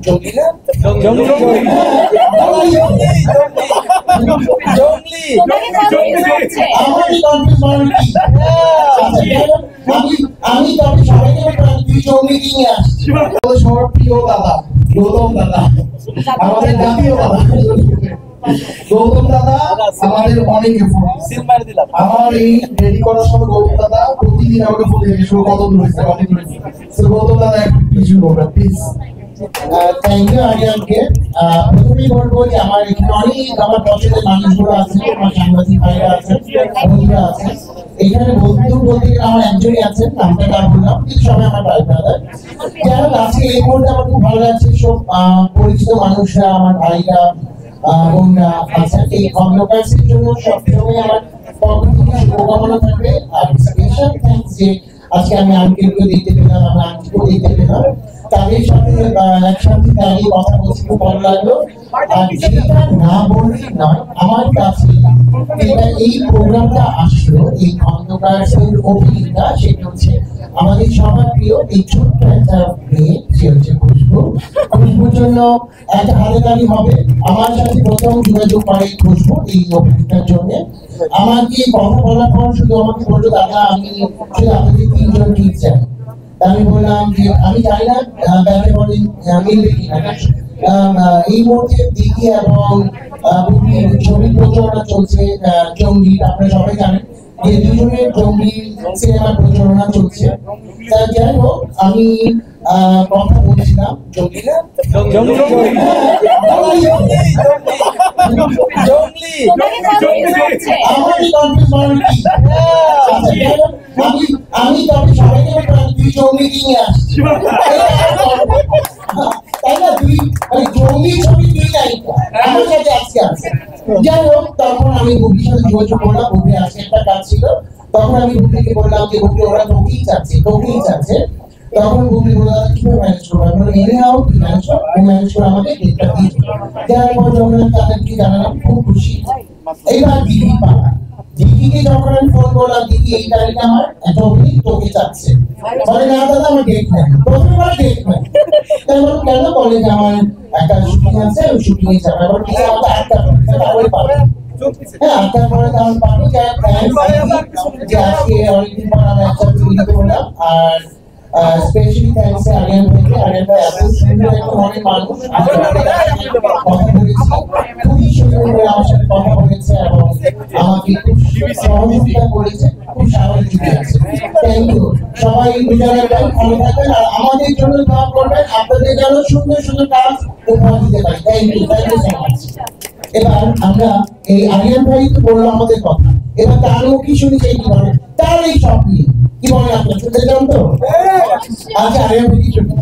জঙ্গলি না আমি তবে সবাইকে জঙ্গলি নিয়ে আসছি সবার প্রিয় দাদা গৌতম দাদা আমাদের জাতীয় দাদা গৌতম দাদা আমাদের অনেক আমার এই রেডি করার সময় গৌতম দাদা প্রতিদিন আমাকে বলে কত দূর হয়েছে গৌতম দাদা একটু কিছু বলবেন প্লিজ। Thank you আরিয়ানকে। প্রথমেই বলবো যে আমার এখানে অনেক আমার পছন্দের মানুষগুলো আছে, আমার সাংবাদিক ভাইরা আছেন, বন্ধুরা আছেন। এখানে বন্ধু বলতে আমার একজনই আছেন, নামটা তার বললাম, কিন্তু সবাই আমার ভাই ব্রাদার। যাই হোক, আজকে এই মুহূর্তে আমার খুব ভালো লাগছে, সব পরিচিত মানুষরা, আমার ভাইরা বোনরা আছেন। এই কনভার্সের জন্য সবসময় আমার পক্ষ থেকে শুভকামনা থাকবে। আর স্পেশাল থ্যাঙ্কস যে আজকে আমি আঙ্কেলকে দেখতে পেলাম, আমার আন্টিকেও দেখতে পেলাম, তাদের সাথে একসাথে দাঁড়িয়ে কথা বলতে খুব ভালো লাগলো। আর যেটা না বললেই নয়, আমার কাছে এটা এই প্রোগ্রামটা আসলো, এই খন্দকার অভিনেতা, সেটা হচ্ছে আমাদের সবার প্রিয় এই ছোট্ট একটা মেয়ে, সে হচ্ছে খুশবু। খুশবুর জন্য একটা হাতেতালি হবে। আমার সাথে প্রথম যোগাযোগ করে খুশবু এই অভিনেতার জন্য। আমাকে কথা বলার পর শুধু আমাকে বললো, দাদা আমি শুধু আপনাদের তিনজন ঠিক চাই। আমি বললাম যে আমি জানি না ব্যাপারে বলেন মিলবে কিনা। এই মুহূর্তে দিদি এবং ছবির প্রচারণা চলছে জঙ্গলি, আপনারা সবাই জানেন যে দুজনের জঙ্গলি সিনেমার প্রচারণা চলছে। যাই হোক, আমি কথা বলছিলাম জঙ্গলি না আমি তবে সবাইকে দুই জঙ্গলি নিয়ে আসছি, তাই না? দুই জঙ্গলি ছবি দুই নায়িকা আমার সাথে আজকে আছে। যাই হোক, তখন আমি বুবির সাথে যোগাযোগ করলাম, বুবি আজকে একটা কাজ ছিল। তখন আমি বুবিকে বললাম যে বুবি ওরা তোকেই চাচ্ছে। তখন বুবি বলল, কিভাবে ম্যানেজ করবো? আমি বললাম এনে আও, তুই ম্যানেজ কর, ও ম্যানেজ করে আমাকে ডেটটা দিয়ে দিল। যার পর যখন আমি তাদেরকে জানালাম, খুব খুশি। এইবার দিদি পালা, দিদিকে যখন আমি ফোন করলাম, দিদি এই তারিখে আমার একটা অভিনেতা তোকে চাচ্ছে। বলে না দাদা, আমার ডেট নেই, প্রথমবার ডেট নেই। তাই বললাম কেন? বলে যে আমার একটা শুটিং আছে, ওই শুটিং এ যাবে। আবার ঠিক আছে, আটটা তারপরে পাবে। হ্যাঁ, আটটার পরে তাহলে পাবো। যে আজকে অনেকদিন পর আমরা একসাথে মিলিত হলাম। আর স্পেশালি থ্যাঙ্কস আরিয়ান ভাইকে। আরিয়ান ভাই এত সুন্দর একটা মনের মানুষ, কথা বলেছি, খুবই সুন্দর করে আমার সাথে কথা বলেছে এবং আমাকে খুব সহযোগিতা করেছে, খুব সাহস দিয়েছে। Thank you. সবাই বিজয়ের ভাই ভালো থাকবেন আর আমাদের জন্য দোয়া করবেন, আপনাদের যেন সুন্দর সুন্দর কাজ উপহার দিতে পারি। Thank you so much. এবার আমরা এই আরিয়ান ভাই তো বললো আমাদের কথা, এবার তার মুখে শুনি সেই কি বলে, তার এই সব নিয়ে কি বলে, আপনার শুনতে চান তো? আচ্ছা, আরিয়ান ভাই কি শুনতে